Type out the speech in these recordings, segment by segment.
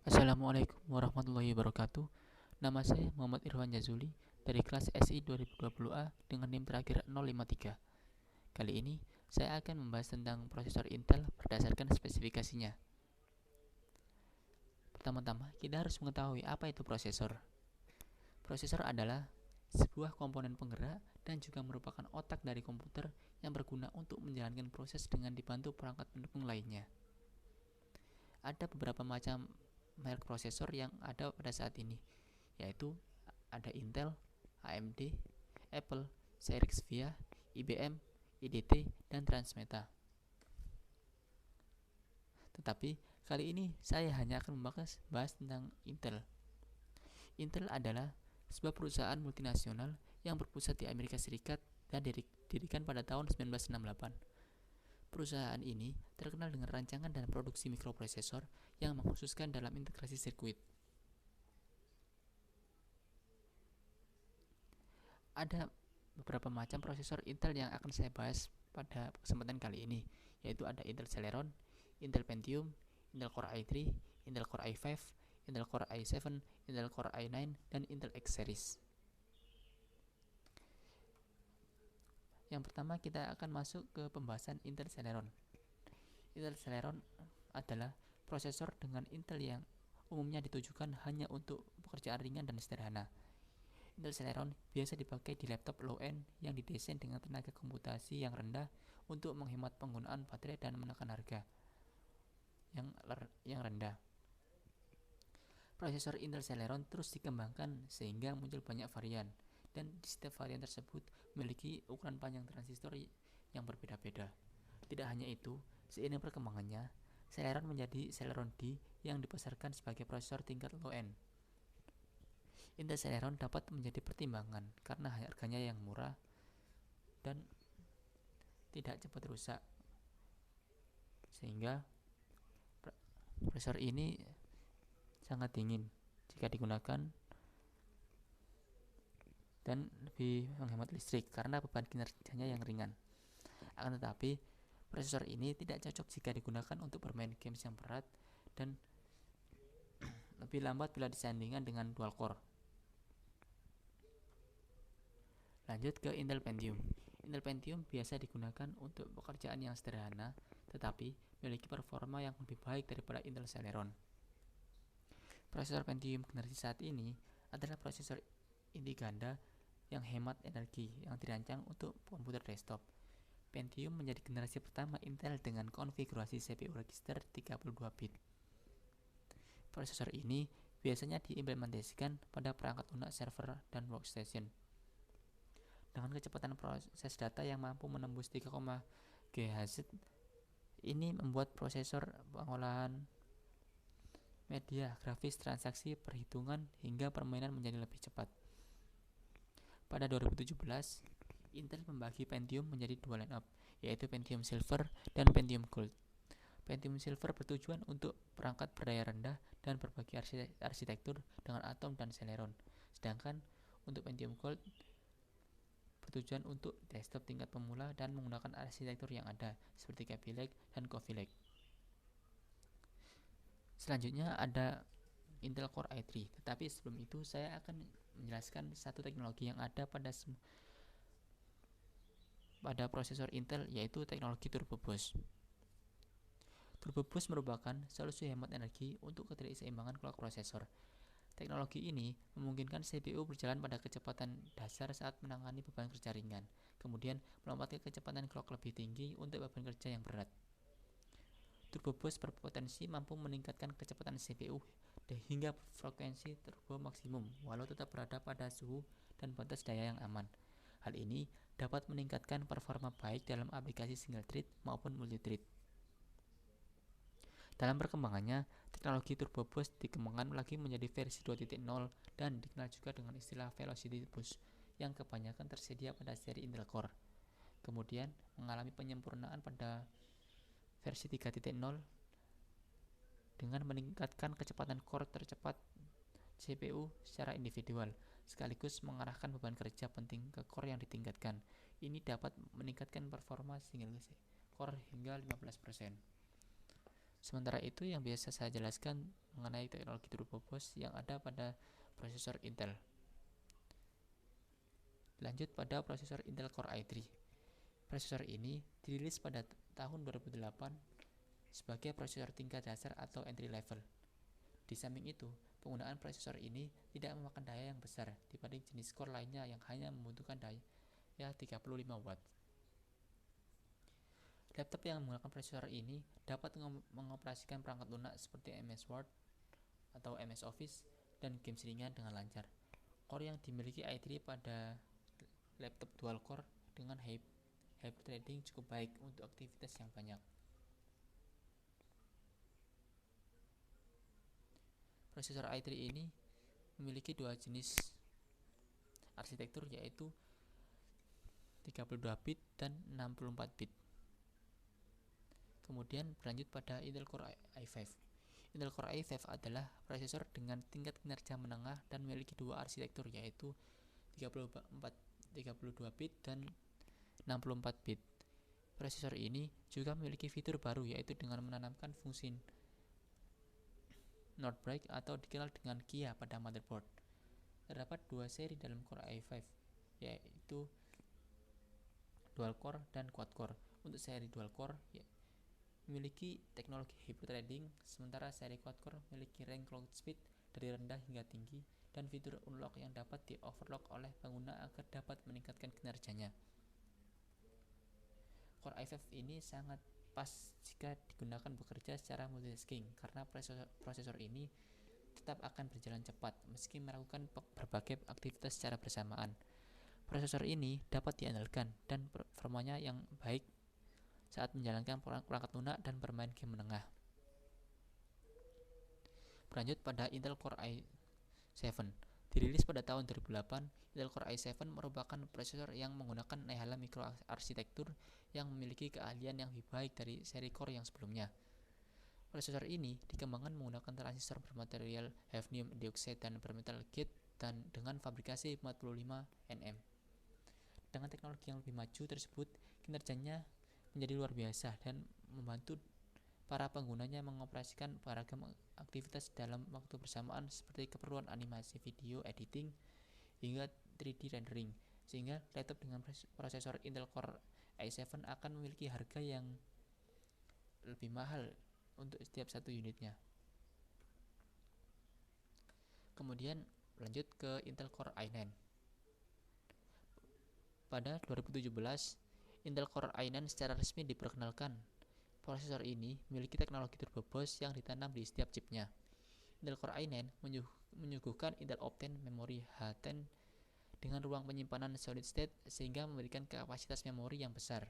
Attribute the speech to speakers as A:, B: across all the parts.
A: Assalamualaikum warahmatullahi wabarakatuh. Nama saya Muhammad Irwan Jazuli dari kelas SI 2020A dengan NIM terakhir 053. Kali ini saya akan membahas tentang prosesor Intel berdasarkan spesifikasinya. Pertama-tama, kita harus mengetahui apa itu prosesor. Prosesor adalah sebuah komponen penggerak dan juga merupakan otak dari komputer yang berguna untuk menjalankan proses dengan dibantu perangkat pendukung lainnya. Ada beberapa macam merek prosesor yang ada pada saat ini, yaitu ada Intel, AMD, Apple, Cyrix VIA, IBM, IDT, dan Transmeta. Tetapi kali ini saya hanya akan membahas tentang Intel. Intel adalah sebuah perusahaan multinasional yang berpusat di Amerika Serikat dan didirikan pada tahun 1968. Perusahaan ini terkenal dengan rancangan dan produksi mikroprosesor yang mengkhususkan dalam integrasi sirkuit. Ada beberapa macam prosesor Intel yang akan saya bahas pada kesempatan kali ini, yaitu ada Intel Celeron, Intel Pentium, Intel Core i3, Intel Core i5, Intel Core i7, Intel Core i9, dan Intel X Series. Yang pertama kita akan masuk ke pembahasan Intel Celeron. Intel Celeron adalah prosesor dengan Intel yang umumnya ditujukan hanya untuk pekerjaan ringan dan sederhana. Intel Celeron biasa dipakai di laptop low-end yang didesain dengan tenaga komputasi yang rendah untuk menghemat penggunaan baterai dan menekan harga yang rendah. Prosesor Intel Celeron terus dikembangkan sehingga muncul banyak varian, dan di setiap varian tersebut memiliki ukuran panjang transistor yang berbeda-beda. Tidak hanya itu, seiring perkembangannya, Celeron menjadi Celeron D yang dipasarkan sebagai prosesor tingkat low-end. Intel Celeron dapat menjadi pertimbangan karena harganya yang murah dan tidak cepat rusak, sehingga prosesor ini sangat dingin jika digunakan dan lebih menghemat listrik karena beban kinerjanya yang ringan. Akan tetapi, prosesor ini tidak cocok jika digunakan untuk bermain games yang berat dan lebih lambat bila disandingkan dengan dual core. Lanjut ke Intel Pentium. Intel Pentium biasa digunakan untuk pekerjaan yang sederhana, tetapi memiliki performa yang lebih baik daripada Intel Celeron. Prosesor Pentium generasi saat ini adalah prosesor inti ganda yang hemat energi yang dirancang untuk komputer desktop. Pentium menjadi generasi pertama Intel dengan konfigurasi CPU register 32 bit. Prosesor ini biasanya diimplementasikan pada perangkat lunak server dan workstation. Dengan kecepatan proses data yang mampu menembus 3, GHz, ini membuat prosesor pengolahan media, grafis, transaksi, perhitungan, hingga permainan menjadi lebih cepat. Pada 2017, Intel membagi Pentium menjadi dua lineup, yaitu Pentium Silver dan Pentium Gold. Pentium Silver bertujuan untuk perangkat berdaya rendah dan berbagi arsitektur dengan Atom dan Celeron, sedangkan untuk Pentium Gold bertujuan untuk desktop tingkat pemula dan menggunakan arsitektur yang ada, seperti Kaby Lake dan Coffee Lake. Selanjutnya ada Intel Core i3, tetapi sebelum itu saya akan menjelaskan satu teknologi yang ada pada prosesor Intel, yaitu teknologi Turbo Boost. Turbo Boost merupakan solusi hemat energi untuk ketidakseimbangan clock prosesor. Teknologi ini memungkinkan CPU berjalan pada kecepatan dasar saat menangani beban kerja ringan, kemudian melompat ke kecepatan clock lebih tinggi untuk beban kerja yang berat. Turbo Boost berpotensi mampu meningkatkan kecepatan CPU hingga frekuensi turbo maksimum, walau tetap berada pada suhu dan batas daya yang aman. Hal ini dapat meningkatkan performa baik dalam aplikasi single thread maupun multi thread. Dalam perkembangannya, teknologi Turbo Boost dikembangkan lagi menjadi versi 2.0 dan dikenal juga dengan istilah Velocity Boost yang kebanyakan tersedia pada seri Intel Core. Kemudian mengalami penyempurnaan pada versi 3.0 dengan meningkatkan kecepatan core tercepat CPU secara individual, sekaligus mengarahkan beban kerja penting ke core yang ditingkatkan. Ini dapat meningkatkan performa single core hingga 15%. Sementara itu yang biasa saya jelaskan mengenai teknologi turbo boost yang ada pada prosesor Intel. Lanjut pada prosesor Intel Core i3. Prosesor ini dirilis pada tahun 2008 sebagai prosesor tingkat dasar atau entry level. Di samping itu, penggunaan prosesor ini tidak memakan daya yang besar dibanding jenis core lainnya yang hanya membutuhkan daya 35 watt. Laptop yang menggunakan prosesor ini dapat mengoperasikan perangkat lunak seperti MS Word atau MS Office dan games ringan dengan lancar. Core yang dimiliki i3 pada laptop dual core dengan hybrid threading cukup baik untuk aktivitas yang banyak. Prosesor i3 ini memiliki dua jenis arsitektur, yaitu 32 bit dan 64 bit. Kemudian berlanjut pada Intel Core i5. Intel Core i5 adalah prosesor dengan tingkat kinerja menengah dan memiliki dua arsitektur, yaitu 32 bit dan 64 bit. Prosesor ini juga memiliki fitur baru, yaitu dengan menanamkan fungsi Not Break atau dikenal dengan KIA pada motherboard. Terdapat dua seri dalam Core i5, yaitu dual core dan quad core. Untuk seri dual core memiliki teknologi hybrid threading, sementara seri quad core memiliki range clock speed dari rendah hingga tinggi dan fitur unlock yang dapat di-overclock oleh pengguna agar dapat meningkatkan kinerjanya. Core i5 ini sangat pas jika digunakan bekerja secara multitasking karena prosesor ini tetap akan berjalan cepat meski melakukan berbagai aktivitas secara bersamaan. Prosesor ini dapat diandalkan dan performanya yang baik saat menjalankan perangkat lunak dan bermain game menengah. Berlanjut pada Intel Core i7. Dirilis pada tahun 2008, Intel Core i7 merupakan prosesor yang menggunakan Nehalem microarsitektur yang memiliki keahlian yang lebih baik dari seri core yang sebelumnya. Prosesor ini dikembangkan menggunakan transistor bermaterial hafnium dioxide dan bermetal gate dan dengan fabrikasi 45 nm. Dengan teknologi yang lebih maju tersebut, kinerjanya menjadi luar biasa dan membantu para penggunanya mengoperasikan beragam aktivitas dalam waktu bersamaan seperti keperluan animasi video editing hingga 3D rendering, sehingga laptop dengan prosesor Intel Core i7 akan memiliki harga yang lebih mahal untuk setiap satu unitnya. Kemudian lanjut ke Intel Core i9. Pada 2017, Intel Core i9 secara resmi diperkenalkan. Prosesor ini memiliki teknologi turbo boost yang ditanam di setiap chipnya. Intel Core i9 menyuguhkan Intel Optane memori H10 dengan ruang penyimpanan solid state sehingga memberikan kapasitas memori yang besar,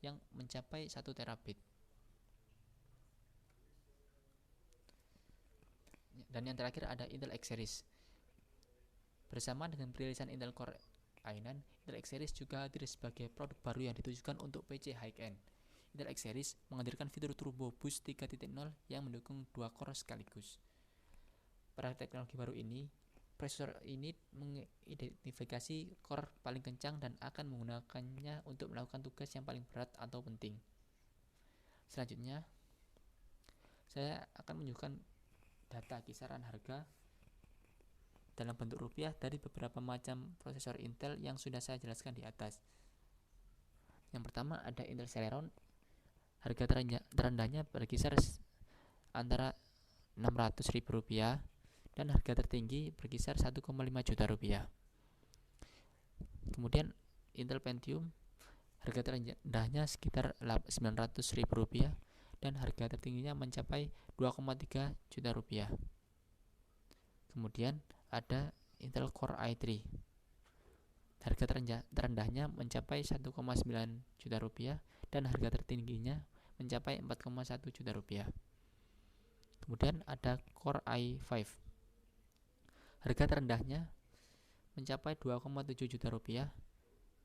A: yang mencapai 1 terabit. Dan yang terakhir ada Intel X Series. Bersamaan dengan perilisan Intel Core i9, Intel X Series juga hadir sebagai produk baru yang ditujukan untuk PC high-end. Intel X Series menghadirkan fitur Turbo Boost 3.0 yang mendukung 2 core sekaligus. Pada teknologi baru ini, prosesor ini mengidentifikasi core paling kencang dan akan menggunakannya untuk melakukan tugas yang paling berat atau penting. Selanjutnya, saya akan menunjukkan data kisaran harga dalam bentuk rupiah dari beberapa macam prosesor Intel yang sudah saya jelaskan di atas. Yang pertama ada Intel Celeron. Harga terendahnya berkisar antara Rp600.000 dan harga tertinggi berkisar Rp1,5 juta. Kemudian Intel Pentium, harga terendahnya sekitar Rp900.000 dan harga tertingginya mencapai Rp2,3 juta. Kemudian ada Intel Core i3. Harga terendahnya mencapai Rp1,9 juta dan harga tertingginya mencapai Rp4,1 juta. Kemudian ada Core i5. Harga terendahnya mencapai Rp2,7 juta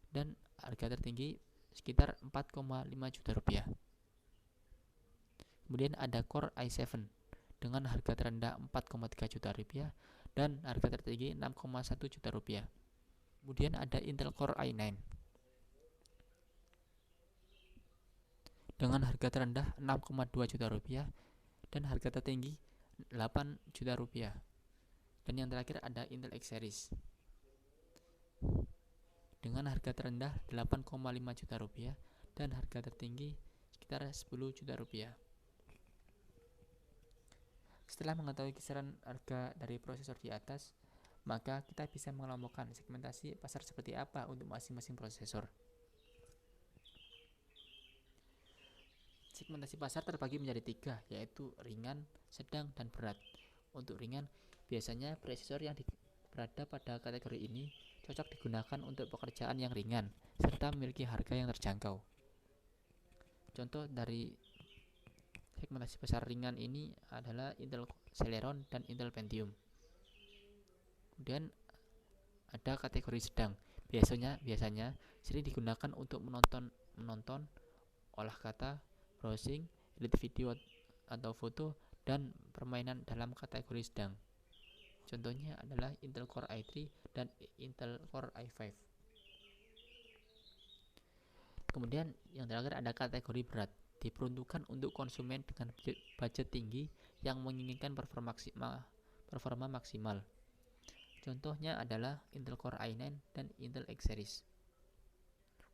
A: dan harga tertinggi sekitar Rp4,5 juta. Kemudian ada Core i7 dengan harga terendah Rp4,3 juta dan harga tertinggi Rp6,1 juta. Kemudian ada Intel Core i9 dengan harga terendah Rp6,2 juta dan harga tertinggi 8 juta rupiah. Dan yang terakhir ada Intel X Series dengan harga terendah 8,5 juta rupiah dan harga tertinggi sekitar 10 juta rupiah. Setelah mengetahui kisaran harga dari prosesor di atas, maka kita bisa mengelompokkan segmentasi pasar seperti apa untuk masing-masing prosesor. Segmentasi pasar terbagi menjadi 3, yaitu ringan, sedang, dan berat. Untuk ringan, biasanya prosesor yang berada pada kategori ini cocok digunakan untuk pekerjaan yang ringan, serta memiliki harga yang terjangkau. Contoh dari segmentasi pasar ringan ini adalah Intel Celeron dan Intel Pentium. Kemudian ada kategori sedang. Biasanya sering digunakan untuk menonton, olah kata, browsing, edit video atau foto, dan permainan dalam kategori sedang. Contohnya adalah Intel Core i3 dan Intel Core i5. Kemudian yang terakhir ada kategori berat, diperuntukkan untuk konsumen dengan budget tinggi yang menginginkan performa maksimal. Contohnya adalah Intel Core i9 dan Intel X Series.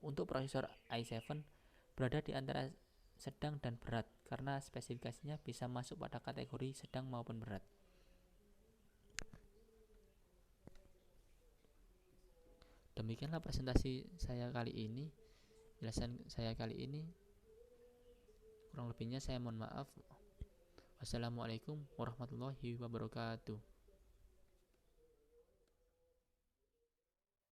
A: Untuk prosesor i7 berada di antara sedang dan berat karena spesifikasinya bisa masuk pada kategori sedang maupun berat. Demikianlah presentasi saya kali ini, penjelasan saya kali ini. Kurang lebihnya saya mohon maaf. Wassalamualaikum warahmatullahi wabarakatuh.